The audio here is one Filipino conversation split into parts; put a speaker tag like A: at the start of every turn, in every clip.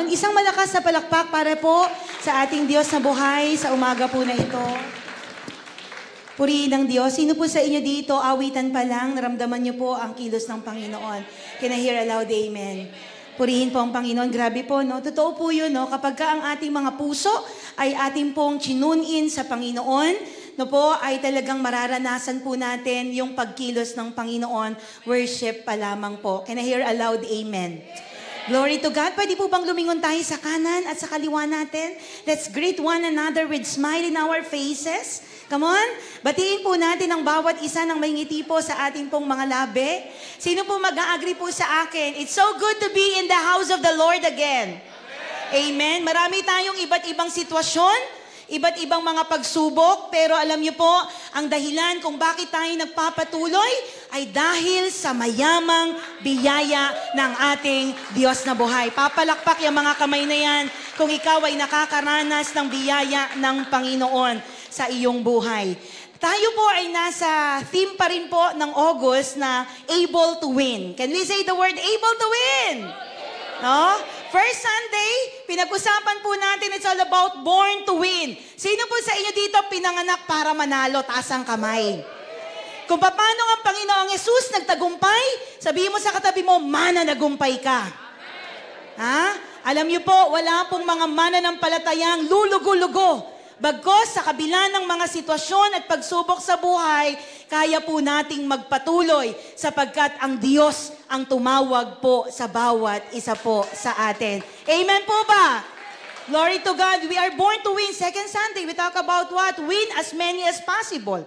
A: Isang malakas na palakpak para po sa ating Diyos na buhay sa umaga po na ito. Purihin ng Diyos. Sino po sa inyo dito, awitan pa lang, naramdaman niyo po ang kilos ng Panginoon? Can I hear a loud amen? Purihin po ang Panginoon. Grabe po, no? Totoo po yun, no? Kapag ka ang ating mga puso ay ating pong chinune-in sa Panginoon, no po, ay talagang mararanasan po natin yung pagkilos ng Panginoon. Worship pa lamang po. Can I hear a loud amen? Glory to God. Pwede po bang lumingon tayo sa kanan at sa kaliwa natin? Let's greet one another with smile in our faces. Come on. Batiin po natin ang bawat isa ng may ngiti po sa ating pong mga labi. Sino po mag-a-agree po sa akin? It's so good to be in the house of the Lord again. Amen. Marami tayong iba't ibang sitwasyon, iba't ibang mga pagsubok, pero alam niyo po, ang dahilan kung bakit tayo nagpapatuloy ay dahil sa mayamang biyaya ng ating Diyos na buhay. Papalakpak yung mga kamay na yan kung ikaw ay nakakaranas ng biyaya ng Panginoon sa iyong buhay. Tayo po ay nasa theme pa rin po ng August na able to win. Can we say the word able to win? No? First Sunday, pinag-usapan po natin, it's all about born to win. Sino po sa inyo dito pinanganak para manalo? Taas ang kamay. Kung paano ang Panginoong Yesus nagtagumpay, sabihin mo sa katabi mo, mananagumpay ka. Ha? Alam niyo po, wala pong mga mananampalatayang lulugo-lugo. Bagkos sa kabila ng mga sitwasyon at pagsubok sa buhay, kaya po nating magpatuloy sapagkat ang Diyos ang tumawag po sa bawat isa po sa atin. Amen po ba? Glory to God. We are born to win. Second Sunday, we talk about what? Win as many as possible.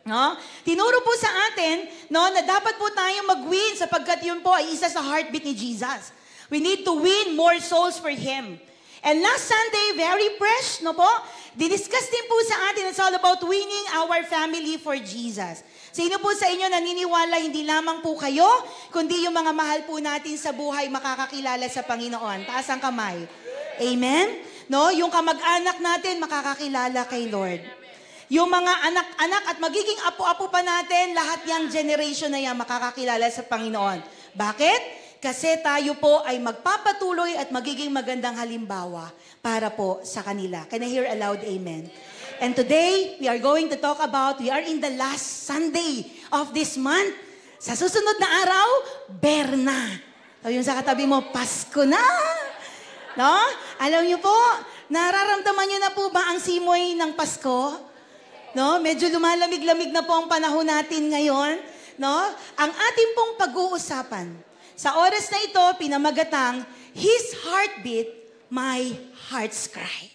A: No? Tinuro po sa atin, no, na dapat po tayong mag-win sapagkat yun po ay isa sa heartbeat ni Jesus. We need to win more souls for Him. And last Sunday, very fresh, no po? Didiscuss din po sa atin, it's all about winning our family for Jesus. Sino po sa inyo naniniwala, hindi lamang po kayo, kundi yung mga mahal po natin sa buhay makakakilala sa Panginoon? Taas ang kamay. Amen? No? Yung kamag-anak natin makakakilala kay Lord. Yung mga anak-anak at magiging apo-apo pa natin, lahat yung generation na yan makakakilala sa Panginoon. Bakit? Kasi tayo po ay magpapatuloy at magiging magandang halimbawa para po sa kanila. Can I hear a loud amen? And today, we are going to talk about, we are in the last Sunday of this month. Sa susunod na araw, Berna. So yung sa katabi mo, Pasko na. No? Alam niyo po, nararamdaman niyo na po ba ang simoy ng Pasko? No? Medyo lumalamig-lamig na po ang panahon natin ngayon. No? Ang ating pong pag-uusapan, sa oras na ito, pinamagatang, His heartbeat, my heart's cry.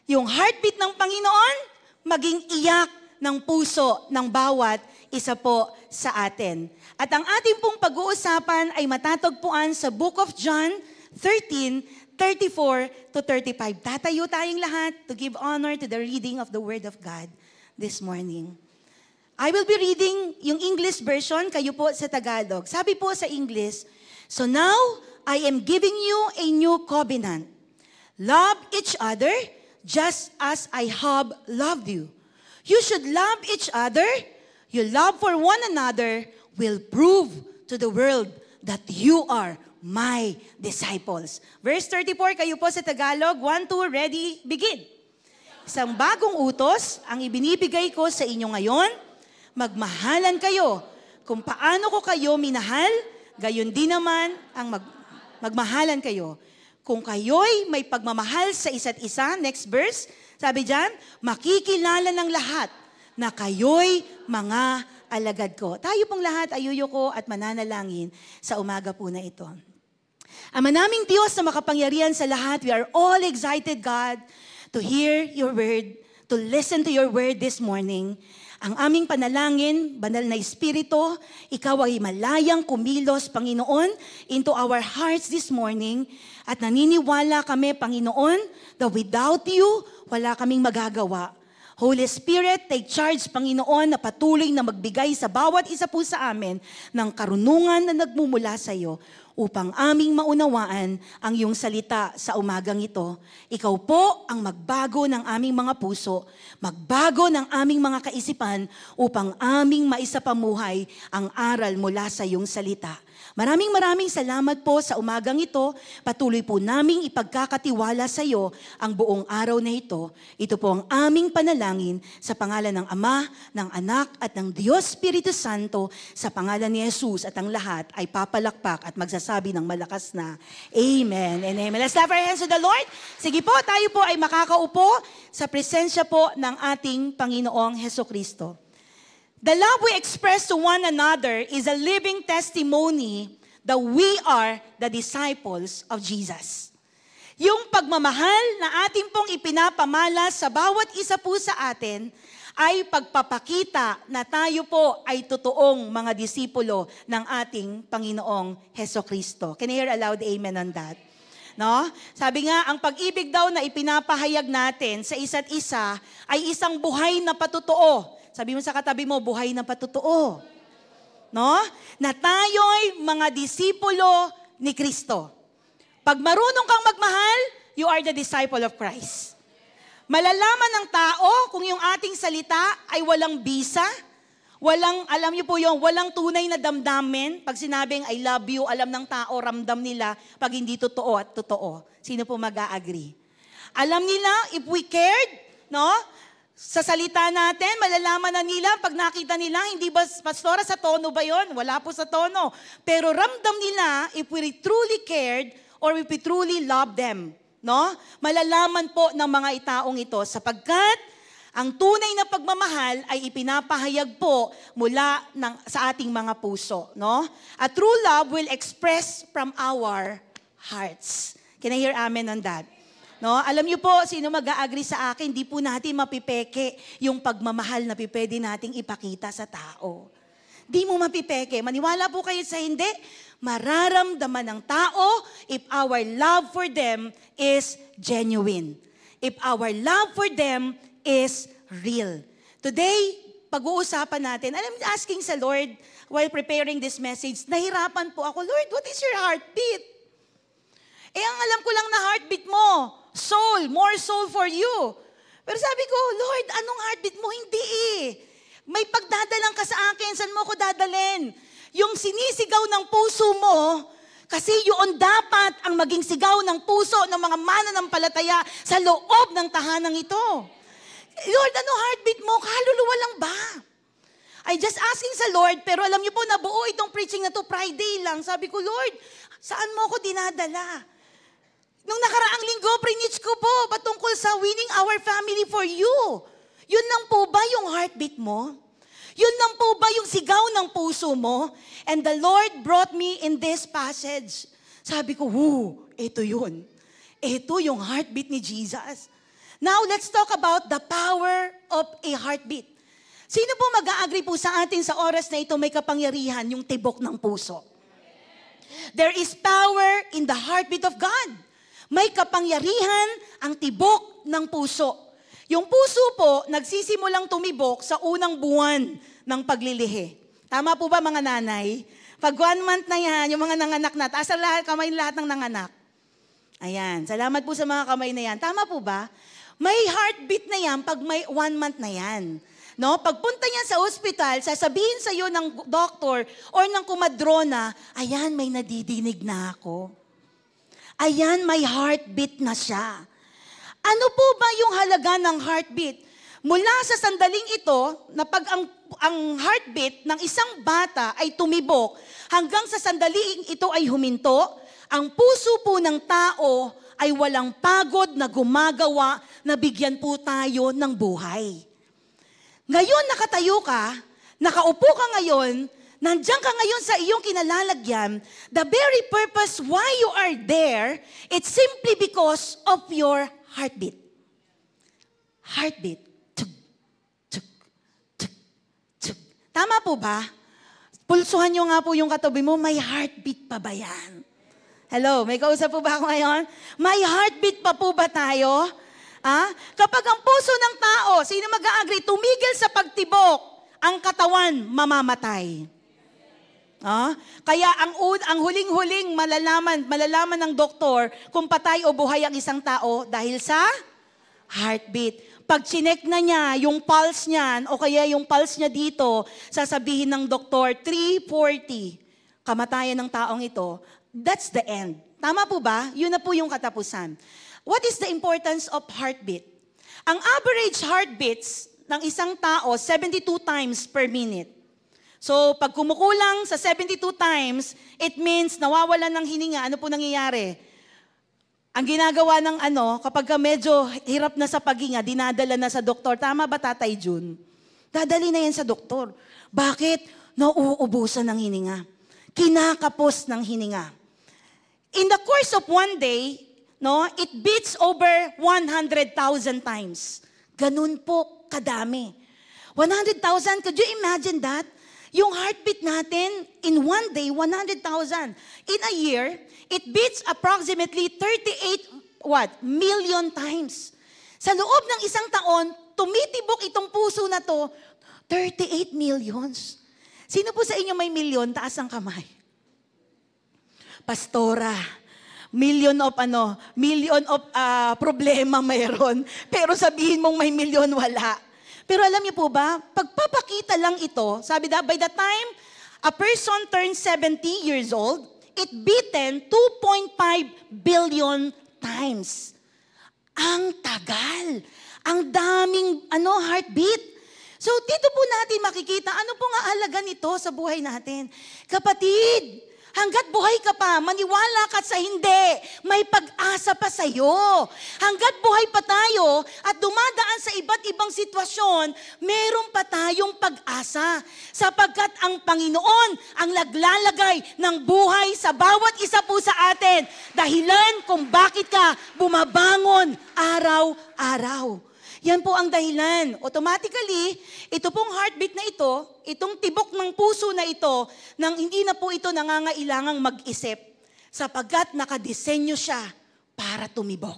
A: Yung heartbeat ng Panginoon, maging iyak ng puso ng bawat isa po sa atin. At ang ating pong pag-uusapan ay matatagpuan sa Book of John 13:34 to 35. Tatayo tayong lahat to give honor to the reading of the Word of God this morning. I will be reading yung English version, kayo po sa Tagalog. Sabi po sa English, so now I am giving you a new covenant. Love each other just as I have loved you. You should love each other. Your love for one another will prove to the world that you are my disciples. Verse 34, kayo po sa Tagalog. 1, 2, ready, begin. Isang bagong utos ang ibinibigay ko sa inyo ngayon. Magmahalan kayo. Kung paano ko kayo minahal, gayon din naman ang magmahalan kayo. Kung kayo'y may pagmamahal sa isa't isa, next verse, sabi dyan, makikilala ng lahat na kayo'y mga alagad ko. Tayo pong lahat ayuyo ko at mananalangin sa umaga po na ito. Ama naming Diyos na makapangyarihan sa lahat, we are all excited, God, to hear your word, to listen to your word this morning. Ang aming panalangin, banal na Espiritu, ikaw ay malayang kumilos, Panginoon, into our hearts this morning. At naniniwala kami, Panginoon, that without you, wala kaming magagawa. Holy Spirit, take charge, Panginoon, na patuloy na magbigay sa bawat isa po sa amin ng karunungan na nagmumula sa iyo upang aming maunawaan ang iyong salita sa umagang ito. Ikaw po ang magbago ng aming mga puso, magbago ng aming mga kaisipan upang aming maisapamuhay ang aral mula sa iyong salita. Maraming salamat po sa umagang ito. Patuloy po naming ipagkakatiwala sa iyo ang buong araw na ito. Ito po ang aming panalangin sa pangalan ng Ama, ng Anak at ng Diyos Espiritu Santo, sa pangalan ni Jesus, at ang lahat ay papalakpak at magsasabi ng malakas na Amen and Amen. Let's clap our hands to the Lord. Sige po, tayo po ay makakaupo sa presensya po ng ating Panginoong Hesukristo. The love we express to one another is a living testimony that we are the disciples of Jesus. Yung pagmamahal na ating pong ipinapamalas sa bawat isa po sa atin ay pagpapakita na tayo po ay totoong mga disipulo ng ating Panginoong Hesukristo. Can you hear a loud amen on that? No? Sabi nga, ang pag-ibig daw na ipinapahayag natin sa isa't isa ay isang buhay na patotoo. Sabi mo sa katabi mo, buhay na patotoo. No? Na tayo'y mga disipulo ni Kristo. Pag marunong kang magmahal, you are the disciple of Christ. Malalaman ng tao kung yung ating salita ay walang bisa, walang, alam niyo po yung, walang tunay na damdamin. Pag sinabing I love you, alam ng tao, ramdam nila pag hindi totoo at totoo. Sino po mag-a-agree? Alam nila, if we cared, no? Sa salita natin, malalaman na nila, pag nakita nila, hindi ba, pastora, sa tono ba yon? Wala po sa tono. Pero ramdam nila, if we truly cared, or if we truly love them, no? Malalaman po ng mga itaong ito, sapagkat ang tunay na pagmamahal ay ipinapahayag po mula sa ating mga puso, no? A true love will express from our hearts. Can I hear amen on that? No, alam niyo po, sino mag-a-agree sa akin, di po natin mapipeke yung pagmamahal na pwede nating ipakita sa tao. Di mo mapipeke. Maniwala po kayo sa hindi, mararamdaman ng tao if our love for them is genuine. If our love for them is real. Today, pag-uusapan natin, asking sa Lord while preparing this message, nahirapan po ako, Lord, what is your heartbeat? Ang alam ko lang na heartbeat mo, soul, more soul for you. Pero sabi ko, Lord, anong heartbeat mo? Hindi May pagdadalang ka sa akin, saan mo ko dadalhin? Yung sinisigaw ng puso mo, kasi yun dapat ang maging sigaw ng puso ng mga mananampalataya sa loob ng tahanang ito. Lord, ano heartbeat mo? Kaluluwa lang ba? I just asking sa Lord, pero alam niyo po, nabuo itong preaching na to Friday lang. Sabi ko, Lord, saan mo ko dinadala? Nung nakaraang linggo, preach ko po patungkol sa winning our family for you. Yun lang po ba yung heartbeat mo? Yun lang po ba yung sigaw ng puso mo? And the Lord brought me in this passage. Sabi ko, ito yun. Ito yung heartbeat ni Jesus. Now, let's talk about the power of a heartbeat. Sino po mag-a-agree po sa atin sa oras na ito may kapangyarihan yung tibok ng puso? There is power in the heartbeat of God. May kapangyarihan ang tibok ng puso. Yung puso po, nagsisimulang tumibok sa unang buwan ng paglilihi. Tama po ba mga nanay? Pag 1 month na yan, yung mga nanganak na, taas lahat, kamay lahat ng nanganak. Ayan, salamat po sa mga kamay na yan. Tama po ba? May heartbeat na yan pag may 1 month na yan. No? Pagpunta niya sa ospital, sasabihin sa iyo ng doktor or ng kumadrona, ayan, may nadidinig na ako. Ayan, may heartbeat na siya. Ano po ba yung halaga ng heartbeat? Mula sa sandaling ito, na pag ang heartbeat ng isang bata ay tumibok, hanggang sa sandaling ito ay huminto, ang puso po ng tao ay walang pagod na gumagawa na bigyan po tayo ng buhay. Ngayon nakatayo ka, nakaupo ka ngayon, nandiyan ka ngayon sa iyong kinalalagyan, the very purpose why you are there, it's simply because of your heartbeat. Heartbeat. Tug, tug, tug, tug. Tama po ba? Pulsuhan nyo nga po yung katabi mo, may heartbeat pa ba yan? Hello, may kausap po ba ako ngayon? May heartbeat pa po ba tayo? Kapag ang puso ng tao, sino mag-a-agree, tumigil sa pagtibok, ang katawan mamamatay. Kaya ang huling-huling malalaman ng doktor kung patay o buhay ang isang tao dahil sa heartbeat. Pag chinek na niya yung pulse niyan o kaya yung pulse niya dito, sasabihin ng doktor 340. kamatayan ng taong ito, that's the end. Tama po ba? Yun na po yung katapusan. What is the importance of heartbeat? Ang average heartbeats ng isang tao, 72 times per minute. So, pag kumukulang sa 72 times, it means nawawalan ng hininga. Ano po nangyayari? Ang ginagawa ng kapag medyo hirap na sa paghinga, dinadala na sa doktor. Tama ba, Tatay Jun? Dadali na yan sa doktor. Bakit? Nauubusan ng hininga. Kinakapos ng hininga. In the course of one day, it beats over 100,000 times. Ganun po kadami. 100,000, could you imagine that? Yung heartbeat natin, in one day, 100,000. In a year, it beats approximately 38 million times. Sa loob ng isang taon, tumitibok itong puso na to, 38 millions. Sino po sa inyo may milyon? Taas ang kamay. Pastora, million of problema mayroon. Pero sabihin mong may milyon, wala. Pero alam niyo po ba, pagpapakita lang ito, sabi by the time a person turns 70 years old, it beaten 2.5 billion times. Ang tagal. Ang daming heartbeat. So dito po natin makikita, ano pong aalaga nito sa buhay natin? Kapatid, hanggat buhay ka pa, maniwala ka sa hindi, may pag-asa pa sa'yo. Hanggat buhay pa tayo at dumadaan sa iba't ibang sitwasyon, meron pa tayong pag-asa. Sapagkat ang Panginoon ang naglalagay ng buhay sa bawat isa po sa atin. Dahilan kung bakit ka bumabangon araw-araw. Yan po ang dahilan. Automatically, ito pong heartbeat na ito, itong tibok ng puso na ito, nang hindi na po ito nangangailangang mag-isip, sapagkat nakadesenyo siya para tumibok.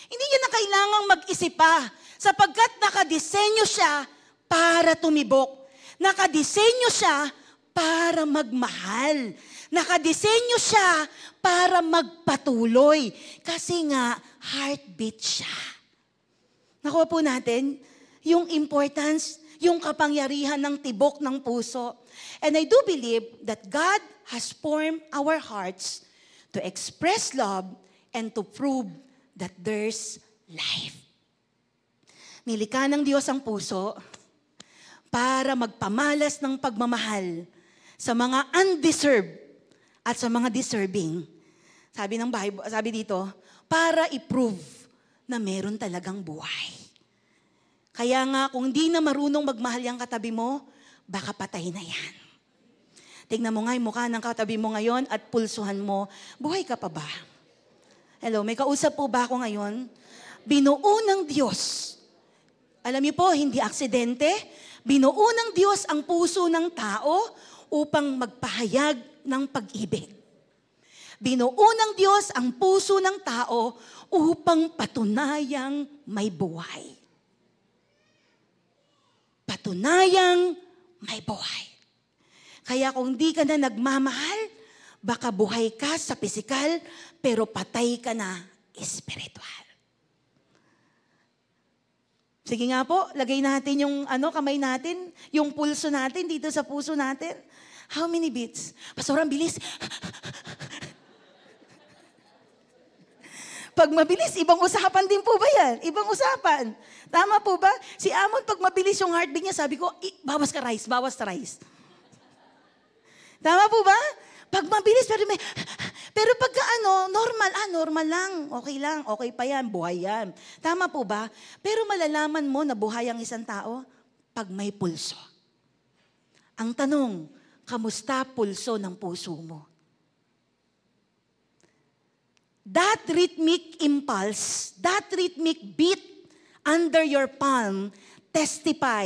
A: Hindi niya na kailangang mag-isip pa, sapagkat nakadesenyo siya para tumibok. Nakadesenyo siya para magmahal. Nakadesenyo siya para magpatuloy. Kasi nga, heartbeat siya. Nakuha po natin yung importance, yung kapangyarihan ng tibok ng puso. And I do believe that God has formed our hearts to express love and to prove that there's life. Nilikha ng Diyos ang puso para magpamalas ng pagmamahal sa mga undeserved at sa mga deserving. Sabi ng Bible, sabi dito, para i-prove na meron talagang buhay. Kaya nga, kung di na marunong magmahal yung katabi mo, baka patay na yan. Tignan mo nga yung mukha ng katabi mo ngayon at pulsuhan mo, buhay ka pa ba? Hello, may kausap po ba ako ngayon? Binuo ng Diyos. Alam niyo po, hindi aksidente. Binuo ng Diyos ang puso ng tao upang magpahayag ng pag-ibig. Binuo ng Diyos ang puso ng tao upang patunayang may buhay. Patunayang may buhay. Kaya kung di ka na nagmamahal, baka buhay ka sa pisikal, pero patay ka na espiritual. Sige nga po, lagay natin yung kamay natin, yung pulso natin dito sa puso natin. How many beats? Pastor, ang bilis. Pag mabilis, ibang usapan din po ba yan? Ibang usapan. Tama po ba? Si Amon, pag mabilis yung heartbeat niya, sabi ko, bawas ka rice, bawas ka rice. Tama po ba? Pag mabilis, pero pagka normal lang, okay pa yan, buhay yan. Tama po ba? Pero malalaman mo na buhay ang isang tao pag may pulso. Ang tanong, kamusta pulso ng puso mo? That rhythmic impulse, that rhythmic beat under your palm testify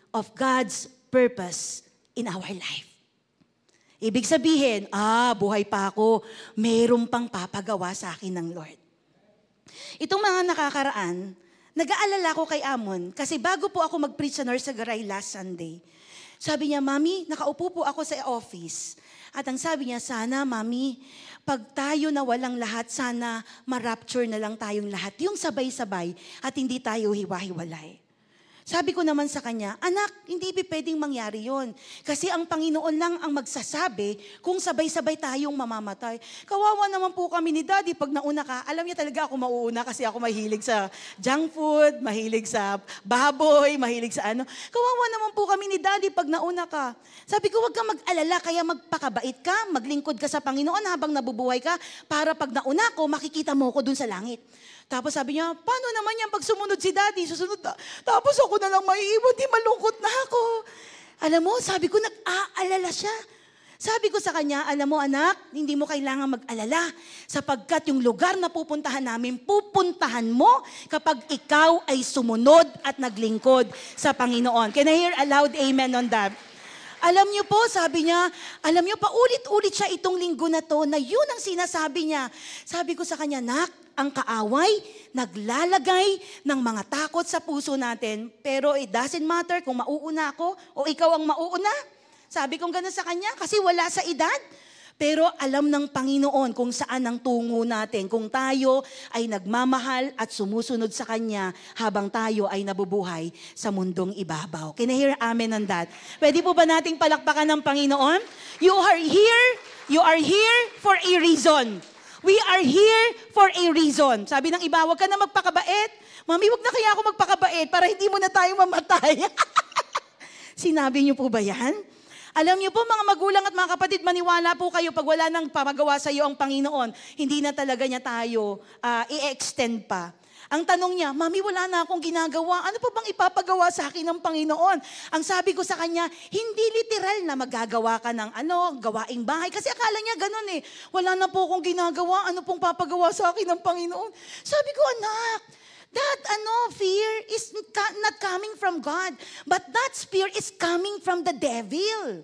A: of God's purpose in our life. Ibig sabihin, buhay pa ako, mayroon pang papagawa sa akin ng Lord. Itong mga nakakaraan, nag-aalala ko kay Amon, kasi bago po ako mag-preach sa Norsagaray last Sunday, sabi niya, Mami, nakaupo po ako sa office. At ang sabi niya, sana, Mami, pag tayo na walang lahat, sana ma-rapture na lang tayong lahat. Yung sabay-sabay at hindi tayo hiwa-hiwalay. Sabi ko naman sa kanya, anak, hindi pwedeng mangyari yon. Kasi ang Panginoon lang ang magsasabi kung sabay-sabay tayong mamamatay. Kawawa naman po kami ni Daddy pag nauna ka. Alam niya talaga ako mauuna kasi ako mahilig sa junk food, mahilig sa baboy, mahilig sa ano. Kawawa naman po kami ni Daddy pag nauna ka. Sabi ko, huwag kang mag-alala, kaya magpakabait ka, maglingkod ka sa Panginoon habang nabubuhay ka para pag nauna ko, makikita mo ko dun sa langit. Tapos sabi niya, paano naman yan pag sumunod si Daddy? Susunod na. Tapos ako na lang maiiwan, di malungkot na ako. Alam mo, sabi ko, nag-aalala siya. Sabi ko sa kanya, alam mo anak, hindi mo kailangan mag-alala sapagkat yung lugar na pupuntahan namin, pupuntahan mo kapag ikaw ay sumunod at naglingkod sa Panginoon. Can I hear a loud amen on that? Alam niyo po, sabi niya, alam niyo, paulit-ulit siya itong linggo na to na yun ang sinasabi niya. Sabi ko sa kanya, nak, ang kaaway, naglalagay ng mga takot sa puso natin. Pero it doesn't matter kung mauuna ako o ikaw ang mauuna. Sabi kong gano'n sa kanya kasi wala sa edad. Pero alam ng Panginoon kung saan ang tungo natin. Kung tayo ay nagmamahal at sumusunod sa Kanya habang tayo ay nabubuhay sa mundong ibabaw. Can I hear amen on that? Pwede po ba nating palakpakan ng Panginoon? You are here for a reason. We are here for a reason. Sabi ng iba, huwag ka na magpakabait. Mami, huwag na kaya ako magpakabait para hindi mo na tayo mamatay. Sinabi niyo po ba yan? Alam niyo po mga magulang at mga kapatid, maniwala po kayo pag wala nang pamagawa sa iyo ang Panginoon, hindi na talaga niya tayo i-extend pa. Ang tanong niya, Mami, wala na akong ginagawa. Ano pa bang ipapagawa sa akin ng Panginoon? Ang sabi ko sa kanya, hindi literal na magagawa ka ng gawaing bahay. Kasi akala niya ganun eh. Wala na po akong ginagawa. Ano pong papagawa sa akin ng Panginoon? Sabi ko, anak, that fear is not coming from God. But that fear is coming from the devil.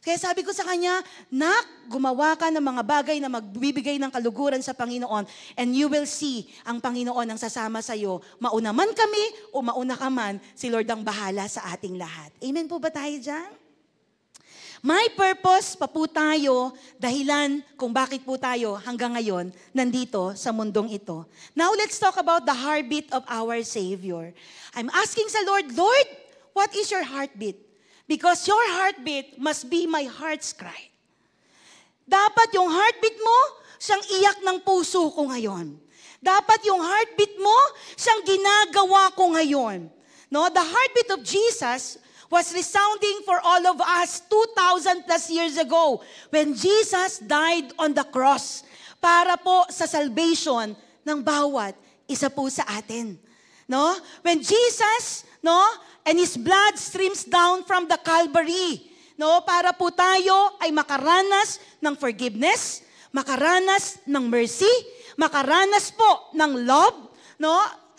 A: Kaya sabi ko sa kanya, nak, gumawa ka ng mga bagay na magbibigay ng kaluguran sa Panginoon and you will see ang Panginoon ang sasama sa iyo. Mauna man kami o mauna ka man, si Lord ang bahala sa ating lahat. Amen po ba tayo dyan? May purpose pa po tayo, dahilan kung bakit po tayo hanggang ngayon nandito sa mundong ito. Now let's talk about the heartbeat of our Savior. I'm asking sa Lord, Lord, what is your heartbeat? Because your heartbeat must be my heart's cry. Dapat yung heartbeat mo, siyang iyak ng puso ko ngayon. Dapat yung heartbeat mo, siyang ginagawa ko ngayon. No? The heartbeat of Jesus was resounding for all of us 2,000 plus years ago when Jesus died on the cross para po sa salvation ng bawat isa po sa atin. No? When Jesus, and His blood streams down from the Calvary, para po tayo ay makaranas ng forgiveness, makaranas ng mercy, makaranas po ng love,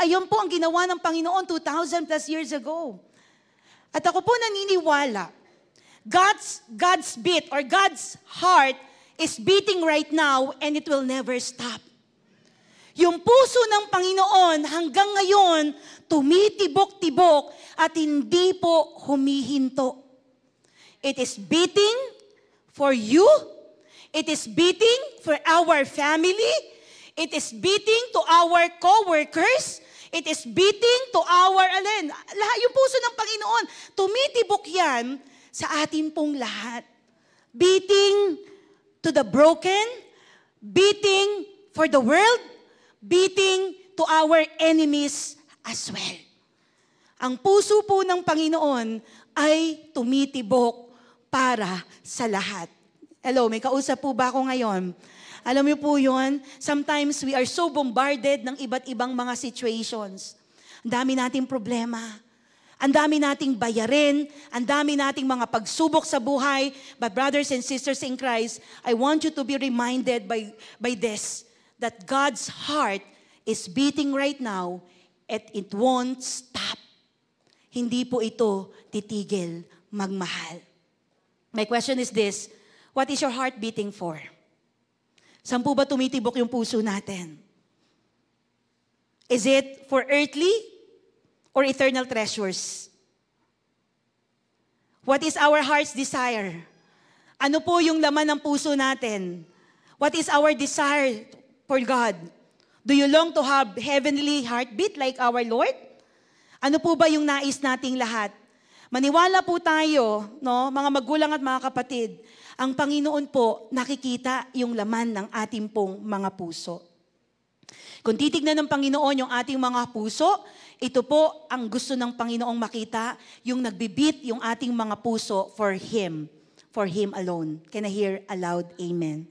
A: Ayun po ang ginawa ng Panginoon 2,000 plus years ago. At ako po naniniwala, God's beat or God's heart is beating right now and it will never stop. Yung puso ng Panginoon hanggang ngayon, tumitibok-tibok at hindi po humihinto. It is beating for you. It is beating for our family. It is beating to our co-workers. It is beating to our, yung puso ng Panginoon, tumitibok yan sa atin pong lahat. Beating to the broken, beating for the world, beating to our enemies as well. Ang puso po ng Panginoon ay tumitibok para sa lahat. Hello, may kausap po ba ako ngayon? Alam niyo po yun, sometimes we are so bombarded ng iba't ibang mga situations. Ang dami nating problema. Ang dami nating bayarin. Ang dami nating mga pagsubok sa buhay. But brothers and sisters in Christ, I want you to be reminded by this, that God's heart is beating right now and it won't stop. Hindi po ito titigil magmahal. My question is this, what is your heart beating for? Saan po ba tumitibok yung puso natin? Is it for earthly or eternal treasures? What is our heart's desire? Ano po yung laman ng puso natin? What is our desire for God? Do you long to have heavenly heartbeat like our Lord? Ano po ba yung nais nating lahat? Maniwala po tayo, no, mga magulang at mga kapatid, ang Panginoon po nakikita yung laman ng ating pong mga puso. Kung titignan ng Panginoon yung ating mga puso, ito po ang gusto ng Panginoong makita, yung nagbibit yung ating mga puso for Him alone. Can I hear aloud, Amen?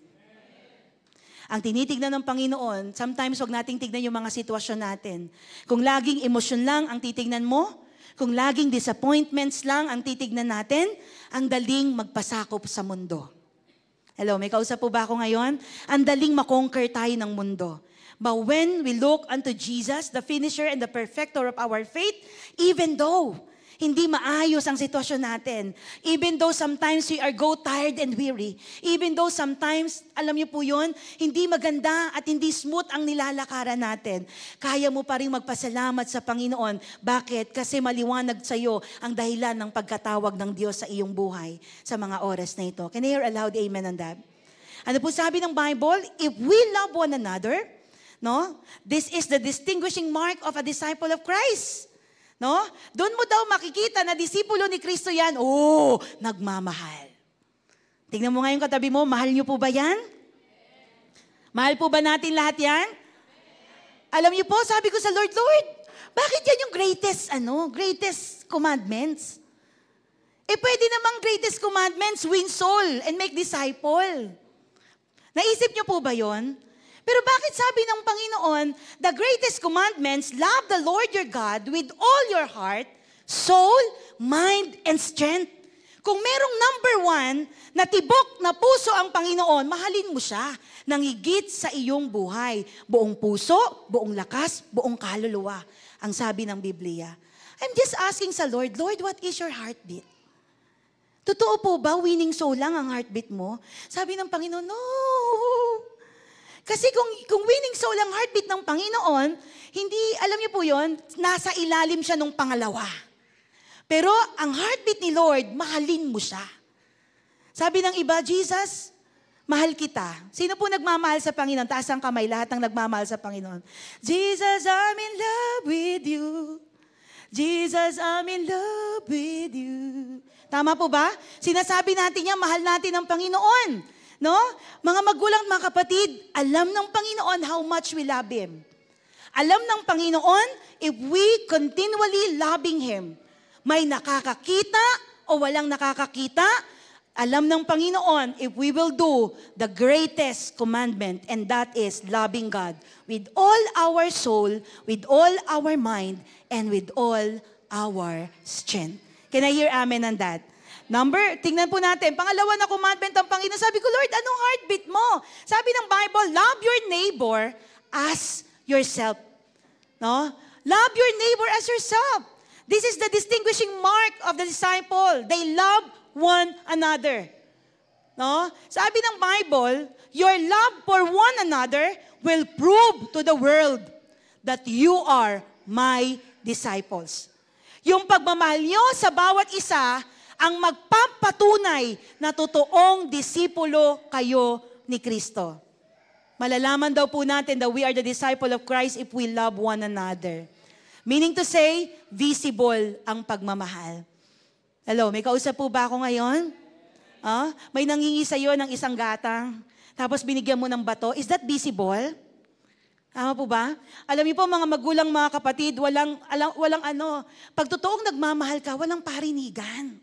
A: Ang tinitignan ng Panginoon, sometimes wag nating tignan yung mga sitwasyon natin. Kung laging emosyon lang ang titignan mo, kung laging disappointments lang ang titignan natin, ang daling magpasakop sa mundo. Hello, may kausap po ba ako ngayon? Ang daling makonquer tayo ng mundo. But when we look unto Jesus, the finisher and the perfecter of our faith, even though hindi maayos ang sitwasyon natin, even though sometimes we are tired and weary, even though sometimes, alam niyo po yun, hindi maganda at hindi smooth ang nilalakaran natin, kaya mo pa rin magpasalamat sa Panginoon. Bakit? Kasi maliwanag sa iyo ang dahilan ng pagkatawag ng Diyos sa iyong buhay sa mga oras na ito. Can I hear aloud, amen on that? Ano po sabi ng Bible? If we love one another, no? This is the distinguishing mark of a disciple of Christ. No? Doon mo daw makikita na disipulo ni Kristo yan. Oh, nagmamahal. Tingnan mo nga yung katabi mo, mahal niyo po ba yan? Mahal po ba natin lahat yan? Alam niyo po, sabi ko sa Lord, bakit yan yung greatest commandments? Pwede namang greatest commandments, win soul and make disciple. Naisip niyo po ba yon? Pero bakit sabi ng Panginoon, the greatest commandments, love the Lord your God with all your heart, soul, mind, and strength. Kung merong number 1 na tibok na puso ang Panginoon, mahalin mo siya nang higit sa iyong buhay. Buong puso, buong lakas, buong kaluluwa. Ang sabi ng Biblia. I'm just asking sa Lord, Lord, what is your heartbeat? Totoo po ba, winning soul lang ang heartbeat mo? Sabi ng Panginoon, no. Kasi kung winning soul ang heartbeat ng Panginoon, hindi, alam niyo po yon, nasa ilalim siya nung pangalawa. Pero ang heartbeat ni Lord, mahalin mo siya. Sabi ng iba, Jesus, mahal kita. Sino po nagmamahal sa Panginoon? Taas ang kamay, lahat ng nagmamahal sa Panginoon. Jesus, I'm in love with you. Jesus, I'm in love with you. Tama po ba? Sinasabi natin yan, mahal natin ang Panginoon. No? Mga magulang, mga kapatid, alam ng Panginoon how much we love Him. Alam ng Panginoon, if we continually loving Him, may nakakakita o walang nakakakita, alam ng Panginoon, if we will do the greatest commandment, and that is loving God with all our soul, with all our mind, and with all our strength. Can I hear amen on that? Tingnan po natin, pangalawa na commandment ng Panginoon. Sabi ko, Lord, anong heartbeat mo? Sabi ng Bible, love your neighbor as yourself. No? Love your neighbor as yourself. This is the distinguishing mark of the disciple. They love one another. No? Sabi ng Bible, your love for one another will prove to the world that you are my disciples. Yung pagmamahal nyo sa bawat isa, ang magpapatunay na totoong disipulo kayo ni Kristo. Malalaman daw po natin that we are the disciple of Christ if we love one another. Meaning to say, visible ang pagmamahal. Hello, may kausap po ba ako ngayon? May nangingi sa'yo ng isang gatang, tapos binigyan mo ng bato. Is that visible? Tama po ba? Alam niyo po mga magulang, mga kapatid, pag totoong nagmamahal ka, walang parinigan.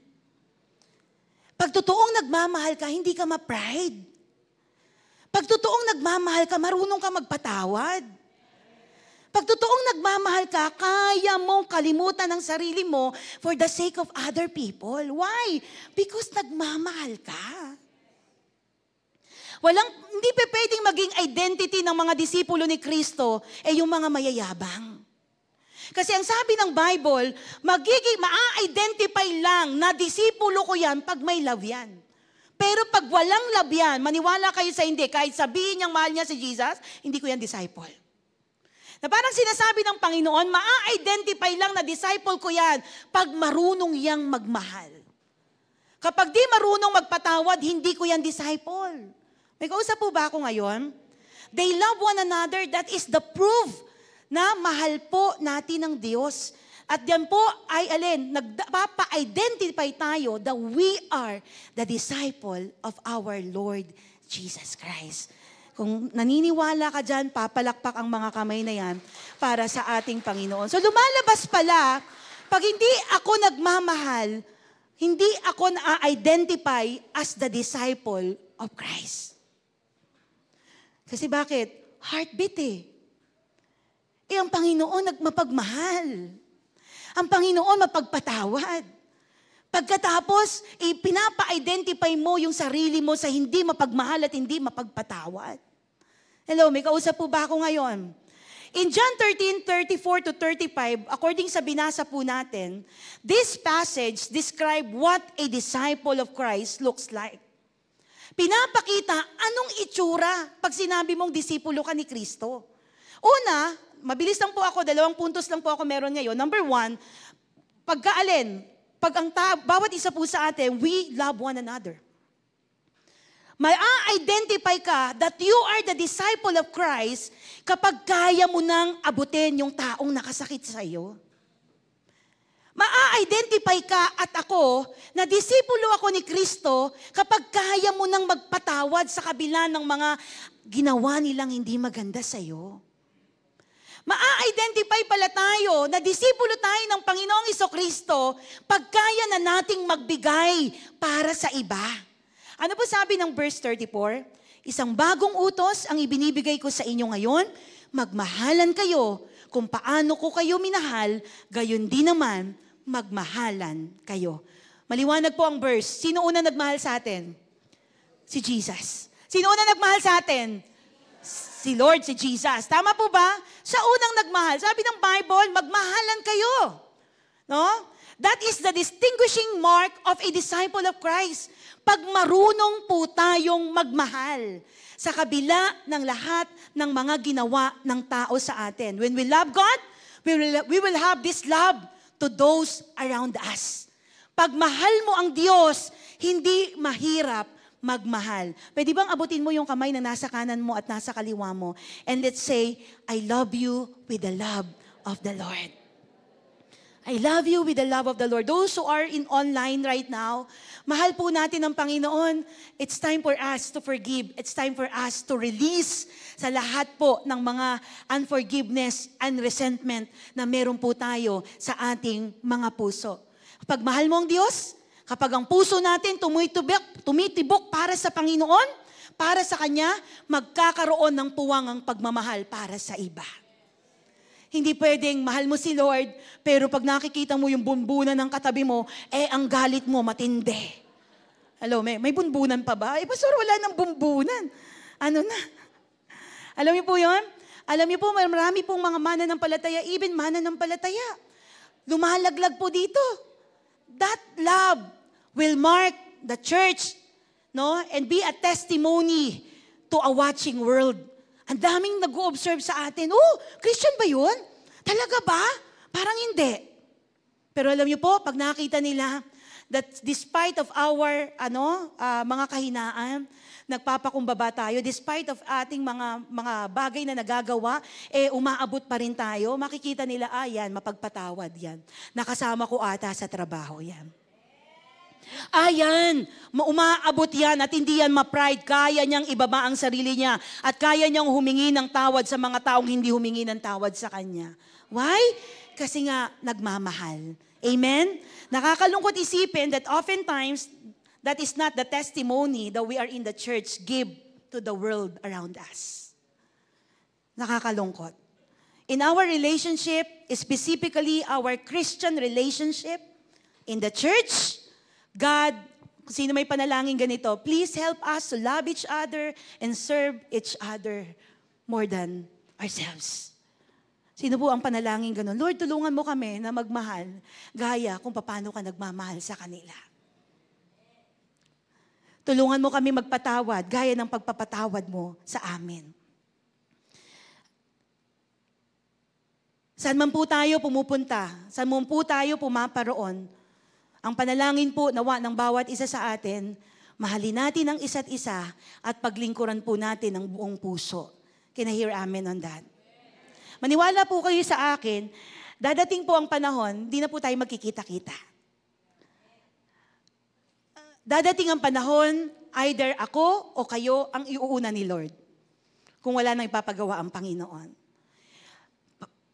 A: Pag totoong nagmamahal ka, hindi ka ma-pride. Pag totoong nagmamahal ka, marunong ka magpatawad. Pag totoong nagmamahal ka, kaya mong kalimutan ang sarili mo for the sake of other people. Why? Because nagmamahal ka. Hindi pa pwedeng maging identity ng mga disipulo ni Kristo yung mga mayayabang. Kasi ang sabi ng Bible, ma-identify lang na disipulo ko yan pag may love yan. Pero pag walang love yan, maniwala kayo sa hindi, kahit sabihin niyang mahal niya si Jesus, hindi ko yan disciple. Na parang sinasabi ng Panginoon, ma-identify lang na disciple ko yan pag marunong yang magmahal. Kapag di marunong magpatawad, hindi ko yan disciple. May kausap po ba ako ngayon? They love one another, that is the proof na mahal po natin ng Diyos. At yan po ay nagpapa-identify tayo that we are the disciple of our Lord Jesus Christ. Kung naniniwala ka dyan, papalakpak ang mga kamay na yan para sa ating Panginoon. So lumalabas pala, pag hindi ako nagmamahal, hindi ako na-identify as the disciple of Christ. Kasi bakit? Heartbeat ang Panginoon nagmapagmahal. Ang Panginoon mapagpatawad. Pagkatapos, pinapa-identify mo yung sarili mo sa hindi mapagmahal at hindi mapagpatawad. Hello, may kausap po ba ako ngayon? In John 13:34-35, according sa binasa po natin, this passage describe what a disciple of Christ looks like. Pinapakita anong itsura pag sinabi mong disipulo ka ni Kristo. Una, mabilis lang po ako, 2 puntos lang po ako meron ngayon. Number 1, bawat isa po sa atin, we love one another. Ma-identify ka that you are the disciple of Christ kapag kaya mo nang abutin yung taong nakasakit sa iyo. Ma-identify ka at ako na disipulo ako ni Kristo kapag kaya mo nang magpatawad sa kabila ng mga ginawa nilang hindi maganda sa iyo. Ma-identify pala tayo na disipulo tayo ng Panginoong Jesucristo pag kaya na nating magbigay para sa iba. Ano po sabi ng verse 34? Isang bagong utos ang ibinibigay ko sa inyo ngayon, magmahalan kayo kung paano ko kayo minahal, gayon din naman magmahalan kayo. Maliwanag po ang verse. Sino una nagmahal sa atin? Si Jesus. Sino una nagmahal sa atin? Si Lord, si Jesus. Tama po ba? Siya unang nagmahal. Sabi ng Bible, magmahalan kayo. No? That is the distinguishing mark of a disciple of Christ. Pag marunong po tayong magmahal sa kabila ng lahat ng mga ginawa ng tao sa atin. When we love God, we will have this love to those around us. Pag mahal mo ang Diyos, hindi mahirap magmahal. Pwede bang abutin mo yung kamay na nasa kanan mo at nasa kaliwa mo? And let's say, I love you with the love of the Lord. I love you with the love of the Lord. Those who are in online right now, mahal po natin ang Panginoon. It's time for us to forgive. It's time for us to release sa lahat po ng mga unforgiveness and resentment na meron po tayo sa ating mga puso. Kapag mahal mo ang Diyos, kapag ang puso natin tumitibok para sa Panginoon, para sa Kanya, magkakaroon ng puwangang pagmamahal para sa iba. Hindi pwedeng mahal mo si Lord, pero pag nakikita mo yung bunbunan ng katabi mo, ang galit mo matindi. Hello, may bunbunan pa ba? Pastor, wala nang bunbunan. Ano na? Alam niyo po yun? Alam niyo po, marami pong mga mananampalataya, even mananampalataya. Lumalaglag po dito. That love will mark the church, no? And be a testimony to a watching world. Ang daming nag-o-observe sa atin, Christian ba yun? Talaga ba? Parang hindi. Pero alam niyo po, pag nakita nila that despite of our mga kahinaan, nagpapakumbaba tayo, despite of ating mga bagay na nagagawa, umaabot pa rin tayo, makikita nila, yan, mapagpatawad yan. Nakasama ko ata sa trabaho yan. Ayan, umaabot yan at hindi yan ma-pride. Kaya niyang ibaba ang sarili niya at kaya niyang humingi ng tawad sa mga taong hindi humingi ng tawad sa kanya. Why? Kasi nga nagmamahal. Amen? Nakakalungkot isipin that oftentimes, that is not the testimony that we are in the church give to the world around us. Nakakalungkot. In our relationship, specifically our Christian relationship in the church, God, kung sino may panalangin ganito, please help us to love each other and serve each other more than ourselves. Sino po ang panalangin ganun? Lord, tulungan mo kami na magmahal gaya kung paano ka nagmamahal sa kanila. Tulungan mo kami magpatawad gaya ng pagpapatawad mo sa amin. Saan man po tayo pumupunta, saan man po tayo pumaparoon, ang panalangin po nawa ng bawat isa sa atin, mahalin natin ang isa't isa at paglingkuran po natin ang buong puso. Can I hear amen on that? Maniwala po kayo sa akin Dadating po ang panahon, di na po tayo magkikita-kita. Dadating ang panahon, either ako o kayo ang iuuna ni Lord. Kung wala nang ipapagawa ang Panginoon.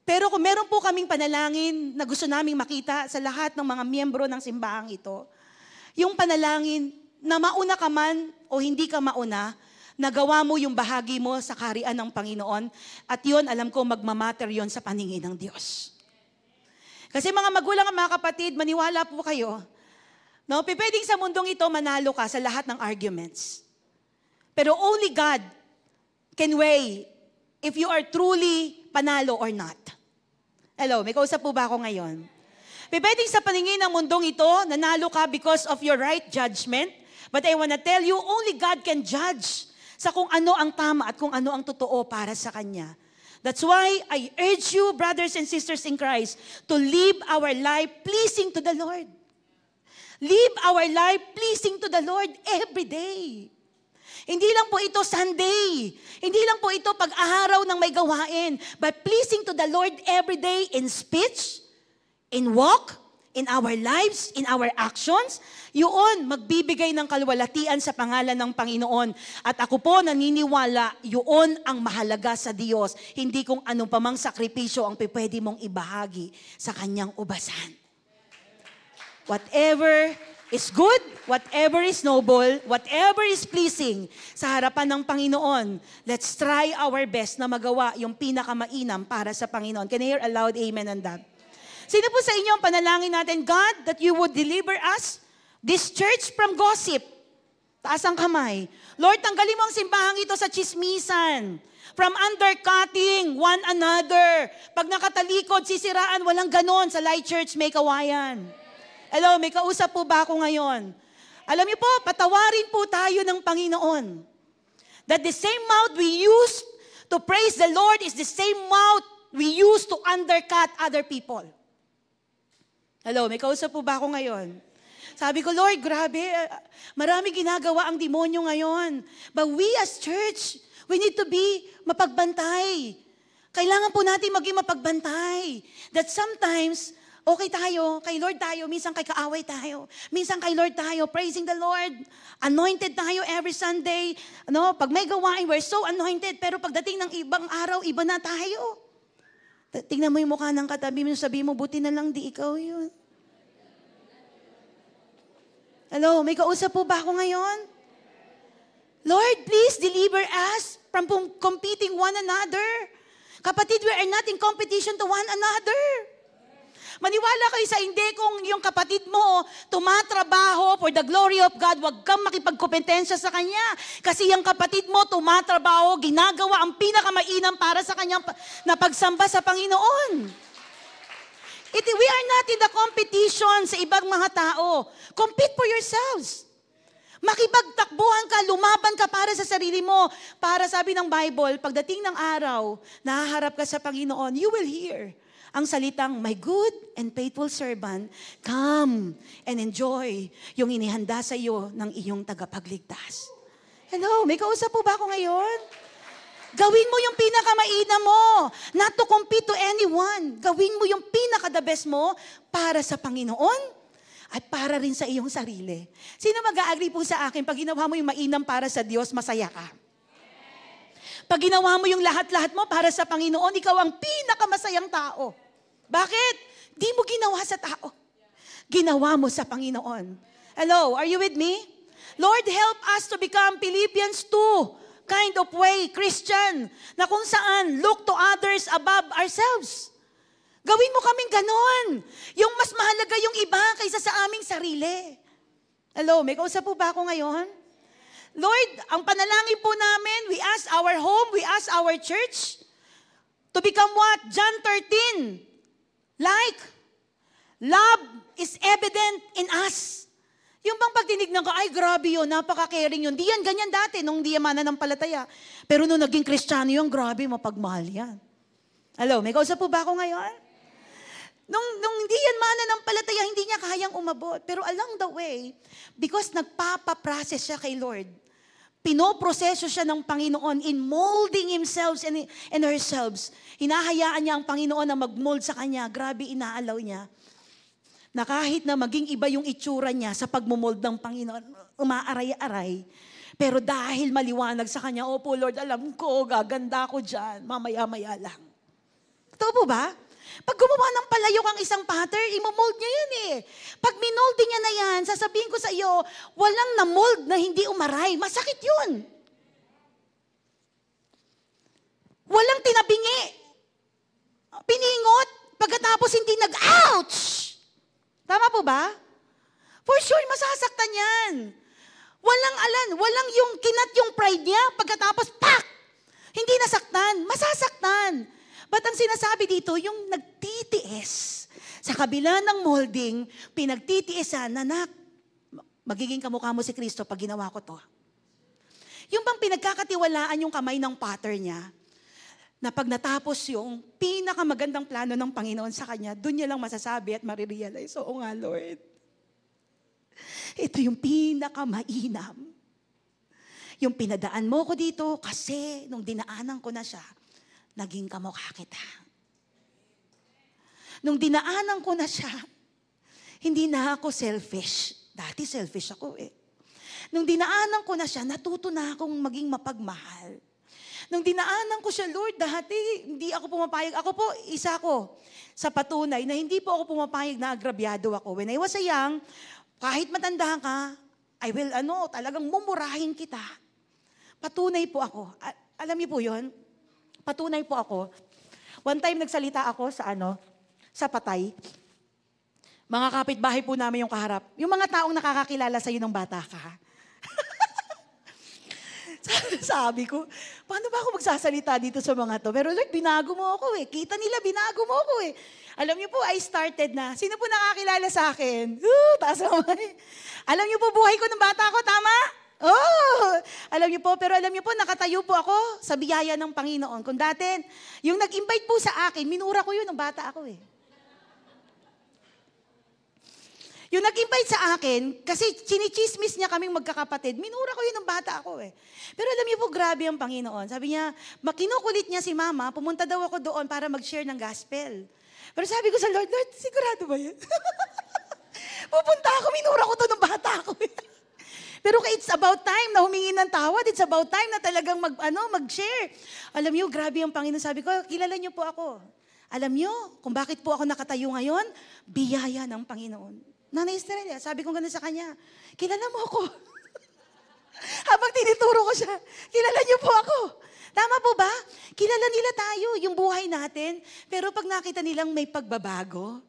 A: Pero kung meron po kaming panalangin na gusto naming makita sa lahat ng mga miyembro ng simbahang ito, yung panalangin na mauna ka man o hindi ka mauna, nagawa mo yung bahagi mo sa kaharian ng Panginoon at yun, alam ko, magmamatter yun sa paningin ng Diyos. Kasi mga magulang at mga kapatid, maniwala po kayo, no, pwedeng sa mundong ito manalo ka sa lahat ng arguments. Pero only God can weigh if you are truly panalo or not. Hello, may kausap po ba ako ngayon? Pwedeng sa paningin ng mundong ito, nanalo ka because of your right judgment, but I wanna tell you, only God can judge sa kung ano ang tama at kung ano ang totoo para sa Kanya. That's why I urge you, brothers and sisters in Christ, to live our life pleasing to the Lord. Live our life pleasing to the Lord every day. Hindi lang po ito Sunday. Hindi lang po ito pag-araw ng may gawain. But pleasing to the Lord every day in speech, in walk, in our lives, in our actions. Yun, magbibigay ng kalwalatian sa pangalan ng Panginoon. At ako po naniniwala, yun ang mahalaga sa Diyos. Hindi kung ano pa mang sakripisyo ang pwede mong ibahagi sa Kanyang ubasan. Whatever is good, whatever is noble, whatever is pleasing sa harapan ng Panginoon, let's try our best na magawa yung pinakamainam para sa Panginoon. Can I hear a loud amen on that? Sino po sa inyo ang panalangin natin, God, that you would deliver us, this church, from gossip? Taas ang kamay. Lord, tanggalin mo ang simbahang ito sa chismisan. From undercutting one another. Pag nakatalikod, sisiraan, walang ganon. Sa Light Church, may kawayan. Hello, may kausap po ba ako ngayon? Alam niyo po, patawarin po tayo ng Panginoon. That the same mouth we use to praise the Lord is the same mouth we use to undercut other people. Hello, may kausap po ba ako ngayon? Sabi ko, Lord, grabe, marami ginagawa ang demonyo ngayon. But we as church, we need to be mapagbantay. Kailangan po natin maging mapagbantay. That sometimes, okay tayo, kay Lord tayo, minsan kay kaaway tayo, minsan kay Lord tayo, praising the Lord, anointed tayo every Sunday. Ano, pag may gawain, we're so anointed, pero pagdating ng ibang araw, iba na tayo. Tingnan mo yung mukha ng katabi mo, sabi mo, buti na lang di ikaw yun. Hello, may kausap po ba ako ngayon? Lord, please deliver us from competing one another. Kapatid, we are not in competition to one another. Maniwala kayo sa hindi kung yung kapatid mo tumatrabaho for the glory of God, huwag kang makipagkompetensya sa kanya. Kasi yung kapatid mo tumatrabaho, ginagawa ang pinakamainam para sa kanyang na pagsamba sa Panginoon. We are not in the competition sa ibang mga tao. Compete for yourselves. Makipagtakbuhan ka, lumaban ka para sa sarili mo. Para sabi ng Bible, pagdating ng araw, nahaharap ka sa Panginoon, you will hear ang salitang, my good and faithful servant, come and enjoy yung inihanda sa iyo ng iyong tagapagligtas. Hello, may kausap po ba ako ngayon? Gawin mo yung pinakamainam mo, not to compete to anyone. Gawin mo yung pinaka-the best mo para sa Panginoon at para rin sa iyong sarili. Sino mag-a-agree po sa akin, pag ginawa mo yung mainam para sa Diyos, masaya ka? Pag ginawa mo yung lahat-lahat mo para sa Panginoon, ikaw ang pinakamasayang tao. Bakit? Di mo ginawa sa tao. Ginawa mo sa Panginoon. Hello, are you with me? Lord, help us to become Philippians 2 kind of way, Christian, na kung saan look to others above ourselves. Gawin mo kaming ganon. Yung mas mahalaga yung iba kaysa sa aming sarili. Hello, may kausap po ba ako ngayon? Lord, ang panalangin po namin, we ask our home, we ask our church to become what? John 13. Like, love is evident in us. Yung bang pag tinignan ka, ay grabe yun, napaka-caring yun. Di yan ganyan dati, nung di yan mananampalataya. Pero nung naging Kristiyano yun, grabe, mapagmahal yan. Hello, may kausap po ba ako ngayon? Nung hindi yan mananampalataya, hindi niya kayang umabot. Pero along the way, because nagpapaprocess siya kay Lord, Pinoproseso siya ng Panginoon in molding himself and herself. Hinahayaan niya ang Panginoon na mag-mold sa kanya. Grabe, inaalaw niya. Na kahit na maging iba yung itsura niya sa pagmumold ng Panginoon, umaaray-aray. Pero dahil maliwanag sa kanya, opo Lord, alam ko, gaganda ko dyan, mamaya-maya lang. Totoo po ba? Pag gumawa ng palayok ang isang pattern, imomold niya yan eh. Pag minolding niya na yan, sasabihin ko sa iyo, walang na-mold na hindi umaray. Masakit yun. Walang tinabingi. Piningot, pagkatapos hindi nag-ouch. Tama po ba? For sure, masasaktan yan. Walang yung kinat yung pride niya, pagkatapos, pak! Hindi nasaktan, masasaktan. But ang sinasabi dito, yung nagtitiis. Sa kabila ng molding, pinagtitiisan na magiging kamukha mo si Kristo pag ginawa ko to. Yung bang pinagkakatiwalaan yung kamay ng pattern niya, na pag natapos yung pinakamagandang plano ng Panginoon sa kanya, doon niya lang masasabi at marirealize, oo nga Lord, ito yung pinakamainam. Yung pinadaan mo ko dito kasi nung dinaanan ko na siya, naging kamukha kita. Nung dinaanan ko na siya, hindi na ako selfish. Dati selfish ako eh. Nung dinaanan ko na siya, natuto na akong maging mapagmahal. Nung dinaanan ko siya, Lord, dati hindi ako pumapayag. Ako po, isa ko sa patunay na hindi po ako pumapayag na agrabyado ako. When I was young, kahit matanda ka, I will, talagang mumurahin kita. Patunay po ako. Alam niyo po yun? Patunay po ako. One time nagsalita ako sa patay. Mga kapitbahay po namin yung kaharap. Yung mga taong nakakakilala sa'yo nung bata ka. Sabi ko, paano ba ako magsasalita dito sa mga to? Pero Lord, binago mo ako eh. Kita nila, binago mo ako eh. Alam niyo po, I started na. Sino po nakakilala sa akin? Taas naman eh. Alam niyo po, buhay ko nung bata ko, tama? Alam niyo po, pero alam niyo po, nakatayo po ako sa biyaya ng Panginoon. Kung dati, yung nag-invite po sa akin, minura ko yun nung bata ako eh. Yung nag-invite sa akin, kasi chinichismis niya kaming magkakapatid, minura ko yun ng bata ako eh. Pero alam niyo po, grabe ang Panginoon. Sabi niya, makinukulit niya si Mama, pumunta daw ako doon para mag-share ng gospel. Pero sabi ko sa Lord, Lord, sigurado ba yan? Pupunta ako, minura ko to ng bata ako eh. Pero it's about time na humingi ng tawad, it's about time na talagang mag-share. Alam niyo, grabe ang Panginoon. Sabi ko, kilala niyo po ako. Alam niyo, kung bakit po ako nakatayo ngayon? Biyaya ng Panginoon. Nanay Estrella, sabi ko gano'n sa kanya, kilala mo ako. Habang tinituro ko siya, kilala niyo po ako. Tama po ba? Kilala nila tayo, yung buhay natin. Pero pag nakita nilang may pagbabago,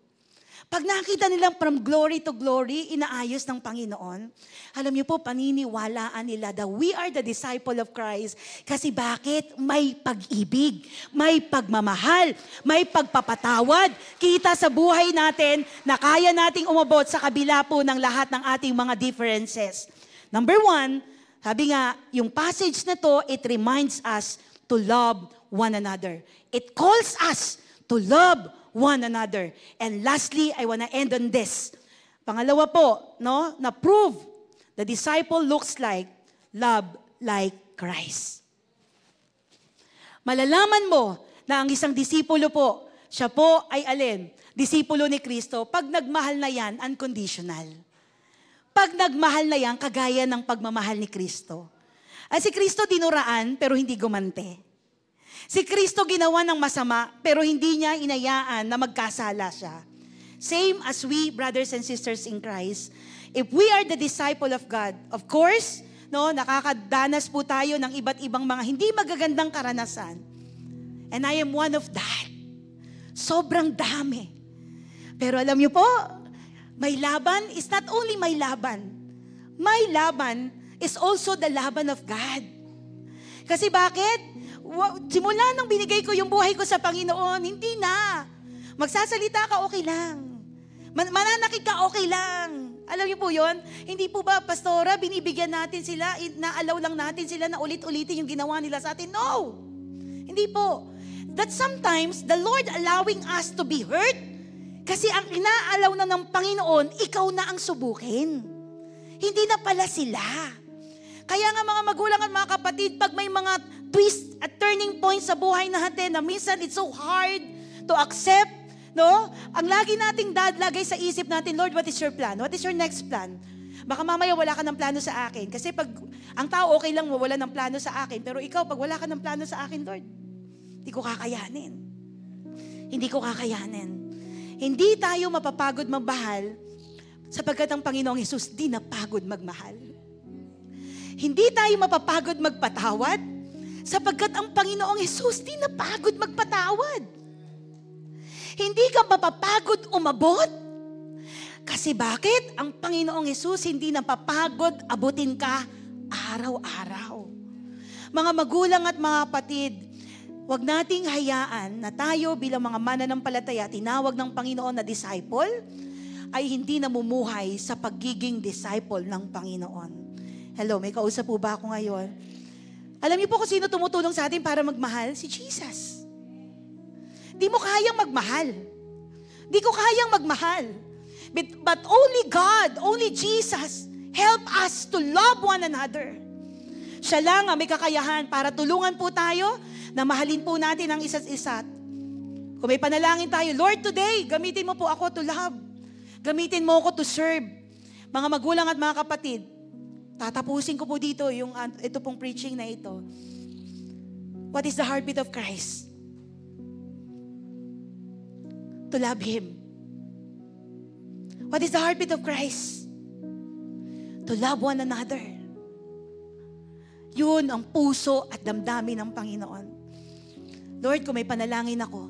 A: pag nakita nilang from glory to glory, inaayos ng Panginoon, alam niyo po, paniniwalaan nila that we are the disciple of Christ. Kasi bakit? May pag-ibig, may pagmamahal, may pagpapatawad. Kita sa buhay natin na kaya nating umabot sa kabila po ng lahat ng ating mga differences. Number 1, sabi nga, yung passage na to, it reminds us to love one another. It calls us to love one another. And lastly, I want to end on this. Pangalawa po, na prove the disciple looks like, love like Christ. Malalaman mo na ang isang disipulo po, siya po ay alin? Disipulo ni Kristo. Pag nagmahal na yan, unconditional. Pag nagmahal na yan, kagaya ng pagmamahal ni Kristo. At si Kristo dinuraan, pero hindi gumante. Si Kristo ginawa ng masama, pero hindi niya inayaan na magkasala siya. Same as we, brothers and sisters in Christ, if we are the disciple of God, of course, nakakadanas po tayo ng iba't ibang mga hindi magagandang karanasan. And I am one of that. Sobrang dami. Pero alam niyo po, may laban is not only may laban. May laban is also the laban of God. Kasi bakit? Simula nang binigay ko yung buhay ko sa Panginoon, hindi na. Magsasalita ka, okay lang. Mananakit ka, okay lang. Alam niyo po yun? Hindi po ba, Pastora, binibigyan natin sila, na-allow lang natin sila na ulit-ulitin yung ginawa nila sa atin? No! Hindi po. That sometimes, the Lord allowing us to be hurt, kasi ang inaalaw na ng Panginoon, ikaw na ang subukin. Hindi na pala sila. Kaya nga mga magulang at mga kapatid, pag may mga twist at turning points sa buhay natin na minsan it's so hard to accept, no? Ang lagi nating dadlagay sa isip natin, Lord, what is your plan? What is your next plan? Baka mamaya wala ka ng plano sa akin. Kasi pag ang tao okay lang wala ng plano sa akin, pero ikaw, pag wala ka ng plano sa akin, Lord, hindi ko kakayanin. Hindi ko kakayanin. Hindi tayo mapapagod magmahal sapagkat ang Panginoong Hesus di napagod magmahal. Hindi tayo mapapagod magpatawad sapagkat ang Panginoong Hesus di napagod magpatawad. Hindi ka mapapagod umabot. Kasi bakit? Ang Panginoong Hesus hindi napapagod abutin ka araw-araw. Mga magulang at mga kapatid, huwag nating hayaan na tayo bilang mga mananampalataya, tinawag ng Panginoon na disciple, ay hindi namumuhay sa pagiging disciple ng Panginoon. Hello, may kausap po ba ako ngayon? Alam niyo po kung sino tumutulong sa atin para magmahal? Si Jesus. Di mo kayang magmahal. Di ko kayang magmahal. But only God, only Jesus, help us to love one another. Siya lang ang may kakayahan para tulungan po tayo na mahalin po natin ang isa't isa. Kung may panalangin tayo, Lord, today, gamitin mo po ako to love. Gamitin mo ako to serve. Mga magulang at mga kapatid, tatapusin ko po dito ito pong preaching na ito. What is the heartbeat of Christ? To love Him. What is the heartbeat of Christ? To love one another. Yun ang puso at damdamin ng Panginoon. Lord, kung may panalangin ako,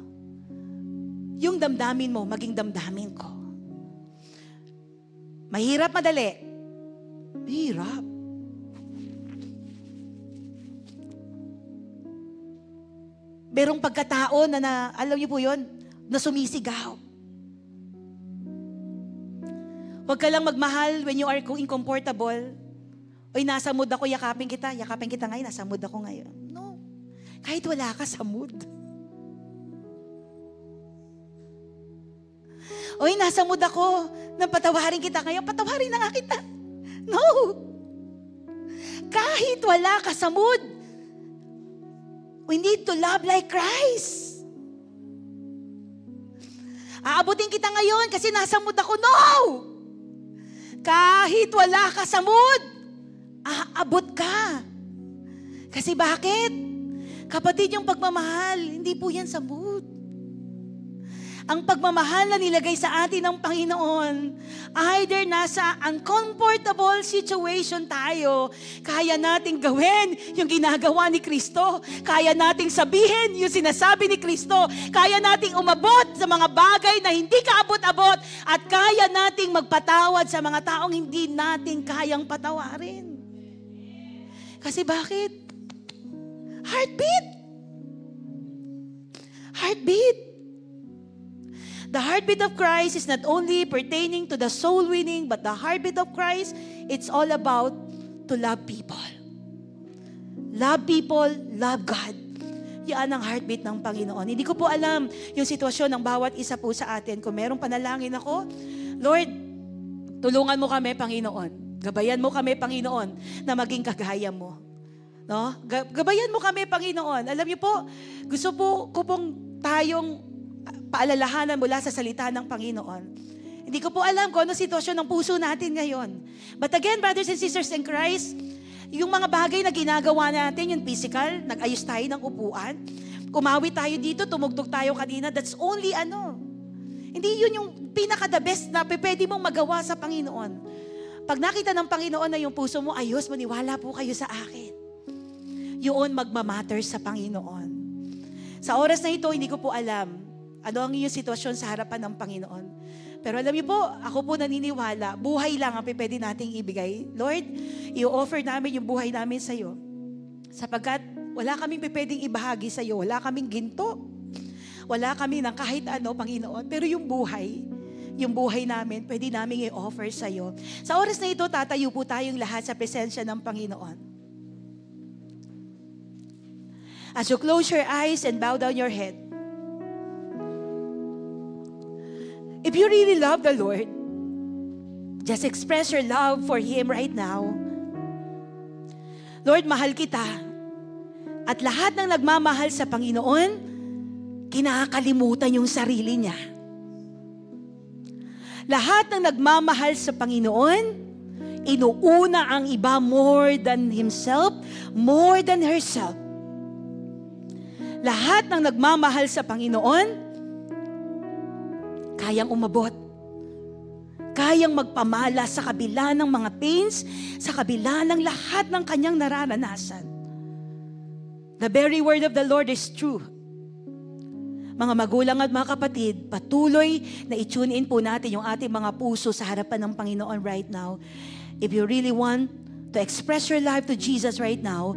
A: yung damdamin mo, maging damdamin ko. Mahirap, madali? Mahirap. Merong pagkatao na alam niyo po yun, na sumisigaw. Huwag ka lang magmahal when you are incomfortable. Oy, nasa mood ako, yakapin kita ngayon, nasa mood ako ngayon. No. Kahit wala ka sa mood. Oy, nasa mood ako, nang patawarin kita ngayon, patawarin na nga kita. No. Kahit wala ka sa mood, we need to love like Christ. Aabutin kita ngayon kasi nasa mood ako. No! Kahit wala ka sa mood, aabot ka. Kasi bakit? Kapatid, yung pagmamahal, hindi po yan sa mood. Ang pagmamahal na nilagay sa atin ng Panginoon, either nasa uncomfortable situation tayo, kaya nating gawin yung ginagawa ni Kristo, kaya nating sabihin yung sinasabi ni Kristo, kaya nating umabot sa mga bagay na hindi kaabot-abot, at kaya nating magpatawad sa mga taong hindi natin kayang patawarin. Kasi bakit? Heartbeat. Heartbeat. The heartbeat of Christ is not only pertaining to the soul winning, but the heartbeat of Christ, it's all about to love people. Love people, love God. Yan ang heartbeat ng Panginoon. Hindi ko po alam yung sitwasyon ng bawat isa po sa atin. Kung merong panalangin ako, Lord, tulungan mo kami, Panginoon. Gabayan mo kami, Panginoon, na maging kagaya mo. No? Gabayan mo kami, Panginoon. Alam niyo po, gusto po ko pong tayong paalalahanan mula sa salita ng Panginoon. Hindi ko po alam kung ano sitwasyon ng puso natin ngayon. But again, brothers and sisters in Christ, yung mga bagay na ginagawa natin, yung physical, nag-ayos tayo ng upuan, kumawi tayo dito, tumugtog tayo kanina, that's only Hindi yun yung pinaka-the best na pwede mong magawa sa Panginoon. Pag nakita ng Panginoon na yung puso mo, ayos, maniwala po kayo sa akin. Yun magmamatter sa Panginoon. Sa oras na ito, hindi ko po alam ano ang iyong sitwasyon sa harapan ng Panginoon. Pero alam niyo po, ako po naniniwala, buhay lang ang pwede nating ibigay. Lord, i-offer namin yung buhay namin sa iyo. Sapagkat wala kaming pwedeng ibahagi sa iyo. Wala kaming ginto. Wala kami ng kahit ano, Panginoon. Pero yung buhay namin, pwede namin i-offer sa iyo. Sa oras na ito, tatayo po tayong lahat sa presensya ng Panginoon. As you close your eyes and bow down your head, if you really love the Lord, just express your love for Him right now. Lord, mahal kita. At lahat ng nagmamahal sa Panginoon, kinakalimutan yung sarili niya. Lahat ng nagmamahal sa Panginoon, inuuna ang iba more than himself, more than herself. Lahat ng nagmamahal sa Panginoon, kayang umabot. Kayang magpamala sa kabila ng mga pains, sa kabila ng lahat ng kanyang nararanasan. The very word of the Lord is true. Mga magulang at mga kapatid, patuloy na i-tune in po natin yung ating mga puso sa harapan ng Panginoon right now. If you really want to express your life to Jesus right now,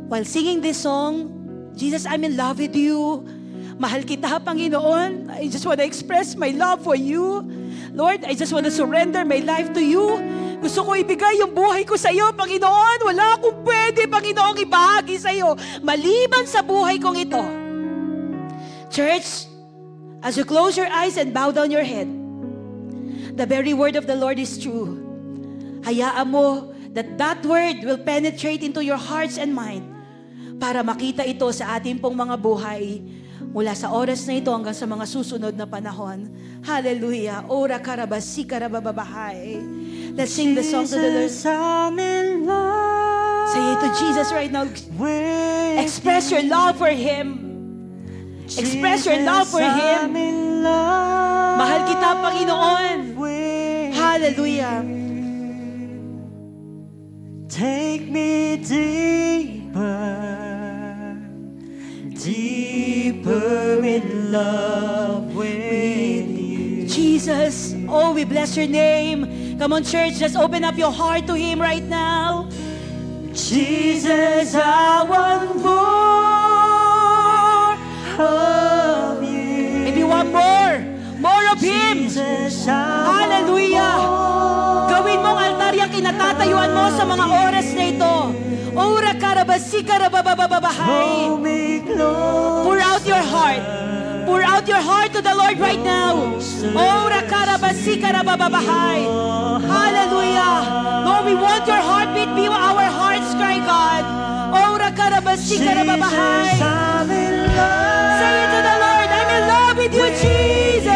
A: while singing this song, Jesus, I'm in love with you. Mahal kita, Panginoon. I just want to express my love for you. Lord, I just want to surrender my life to you. Gusto ko ibigay yung buhay ko sa iyo, Panginoon. Wala akong pwede, Panginoon, ibahagi sa iyo. Maliban sa buhay kong ito. Church, as you close your eyes and bow down your head, the very word of the Lord is true. Hayaan mo that word will penetrate into your hearts and mind para makita ito sa ating pong mga buhay mula sa oras na ito hanggang sa mga susunod na panahon. Hallelujah. Ora karabasi karababahay. Let's sing the song to the Lord. Say it to Jesus right now. Express your love for Him. Express your love for Him. Mahal kita, Panginoon. Hallelujah.
B: Take me deeper, deeper in love with you.
A: Jesus, oh, we bless your name. Come on, church, just open up your heart to Him right now.
B: Jesus, I want more of you.
A: If you want more of Him.
B: Jesus,
A: Hallelujah. Gawin mong altar yung kinatatayuan mo sa mga oras na ito. Ora karabasi karabababahay. Pour out your heart. Pour out your heart to the Lord right now. Ora karabasi karabababahay. Hallelujah. Lord, we want your heartbeat. Be our heart's cry, God. Ora karabasi karababahay. Say it to the Lord. I'm in love with you, Jesus.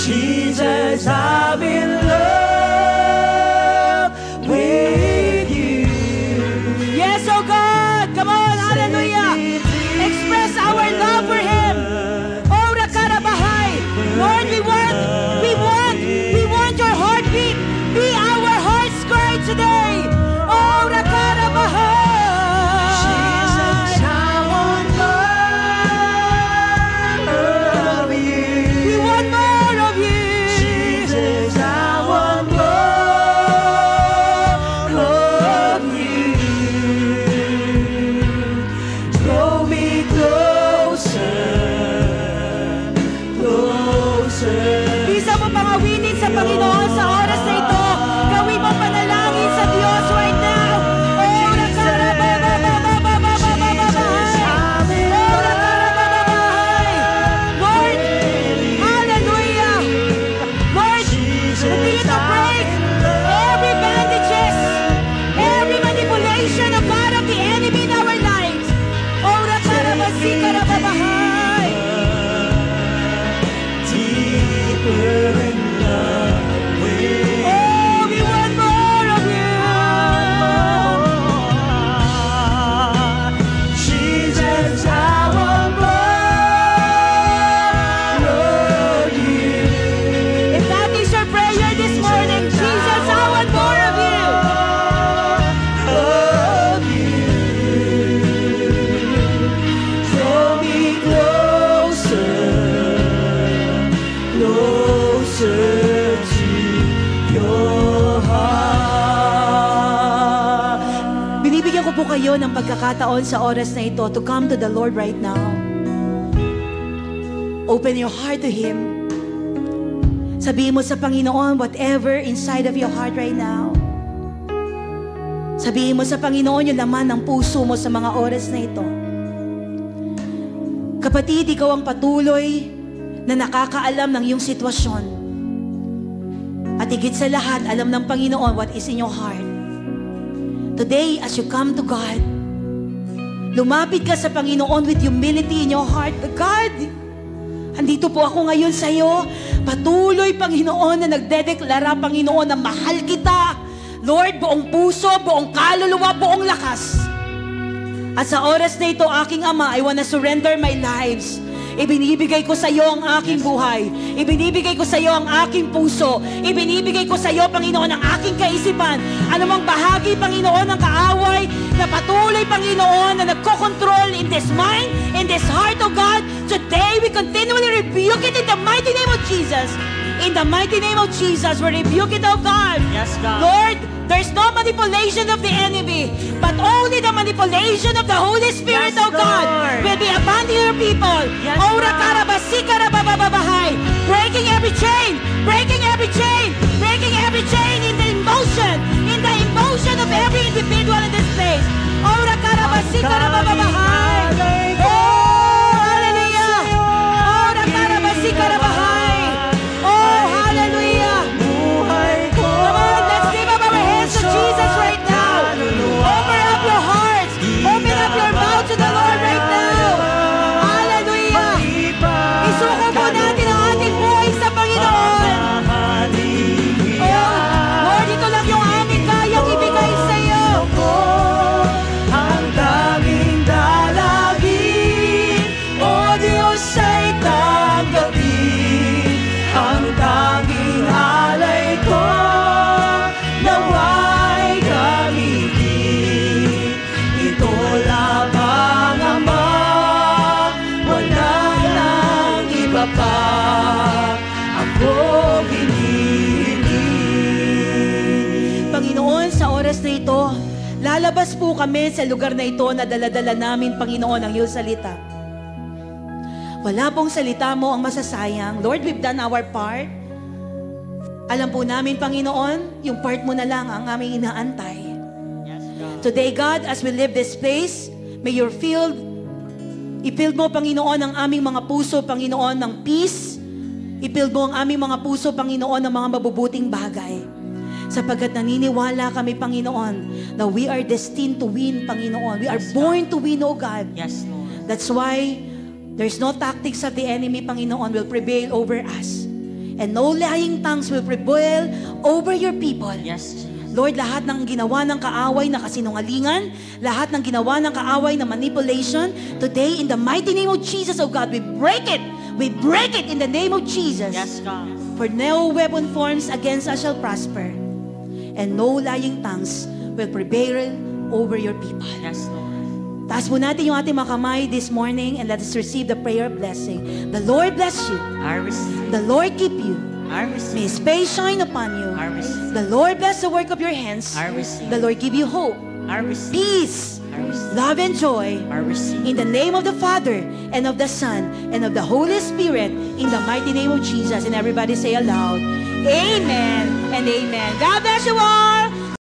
B: Jesus, I'm in love with you.
A: Yes, oh God. Come on, hallelujah. Express our love for Him. Oh, Rakarabahay. Lord, we want your heartbeat. Be our heart's cry today. Oh, Rakarabahay.
B: Jesus, I want more of you.
A: We want more of you.
B: Jesus, I want more of you. Draw me closer, closer.
A: Bisa mo pangawitin sa Panginoon sa oras na ito. Gawin mo panalangin sa Diyos right now. Oh, Rakarabababababababababahay. Oh, Rakarabababahay. Lord, hallelujah. Lord, continue to break every bandages, every manipulation of part of the enemy in our lives. Oh, Rakarabasi karababahay.
B: Deeper in love with
A: Oh, we want more of you.
B: Jesus, I want more of you.
A: If that is your prayer this morning, Jesus, I want more of you.
B: Of you. Draw me closer, closer to your heart.
A: Binibigyan ko po kayo ng pagkakataon sa oras na ito to come to the Lord right now. Open your heart to Him. Sabihin mo sa Panginoon whatever inside of your heart right now. Sabihin mo sa Panginoon yung laman ng puso mo sa mga oras na ito. Kapatid, ikaw ang patuloy na nakakaalam ng iyong sitwasyon. At higit sa lahat, alam ng Panginoon what is in your heart. Today, as you come to God, lumapit ka sa Panginoon with humility in your heart. God, andito po ako ngayon sa iyo. Patuloy, Panginoon, na nagdedeklara, Panginoon, na mahal kita. Lord, buong puso, buong kaluluwa, buong lakas. At sa oras na ito, aking Ama, I wanna surrender my lives. Ibinibigay ko sa iyo ang aking buhay. Ibinibigay ko sa iyo ang aking puso. Ibinibigay ko sa iyo, Panginoon, ang aking kaisipan. Anumang bahagi, Panginoon, ng kaaway na patuloy, Panginoon, na nagkokontrol in this mind, in this heart, oh God, today we continually rebuke it in the mighty name of Jesus. In the mighty name of Jesus, we rebuke it, oh God.
C: Yes, God.
A: Lord, there's no manipulation of the enemy, but only the manipulation of the Holy Spirit,
C: Yes,
A: oh God,
C: Lord.
A: will be abandoning your people.
C: Yes,
A: Ora
C: God.
A: karabasika rabababahay. Breaking every chain, breaking every chain, breaking every chain in the emotion of every individual in this place. Ora karabasika rabababahay. Oh, hallelujah. Ora karabasika rabahay. Oh, hallelujah. Come on, let's lift up our hands to Jesus right now. Open up your hearts. Open up your mouth to the Lord right now. Hallelujah. Isuko po natin ang ating buhay sa Panginoon. Oh, Lord, ito lang yung aming kayang ibigay sa iyo.
B: Ang daming dalangin, o Diyos ay tanggapin. Ang tanging alay ko, nawa'y gamitin. Ito lamang, Ama, wala nang iba pa ako hinihiling.
A: Panginoon, sa oras na ito, lalabas po kami sa lugar na ito na dala-dala namin, Panginoon, ang iyong salita. Wala pong salita mo ang masasayang. Lord, we've done our part. Alam po namin, Panginoon, yung part mo na lang ang aming inaantay.
C: Yes, God.
A: Today, God, as we leave this place, may your i-fill mo, Panginoon, ang aming mga puso, Panginoon, ng peace. I-fill mo ang aming mga puso, Panginoon, ng mga mabubuting bagay. Sapagkat naniniwala kami, Panginoon, na we are destined to win, Panginoon. We are born to win, O God.
C: Yes, Lord.
A: That's why there's no tactics of the enemy, Panginoon, will prevail over us. And no lying tongues will prevail over your people.
C: Yes, Jesus.
A: Lord, lahat ng ginawa ng kaaway na kasinungalingan, lahat ng ginawa ng kaaway na manipulation, today, in the mighty name of Jesus, oh God, we break it. We break it in the name of Jesus.
C: Yes, God.
A: For no weapon forms against us shall prosper, and no lying tongues will prevail over your people.
C: Yes, Lord.
A: Taas po natin yung ating mga kamay this morning and let us receive the prayer blessing. The Lord bless you.
C: I receive.
A: The Lord keep you.
C: I
A: May
C: receive.
A: His face shine upon you.
C: I receive.
A: The Lord bless the work of your hands.
C: I receive.
A: The Lord give you hope,
C: I receive.
A: peace,
C: I receive.
A: love, and joy.
C: I receive.
A: In the name of the Father, and of the Son, and of the Holy Spirit, in the mighty name of Jesus. And everybody say aloud, Amen and Amen. God bless you all.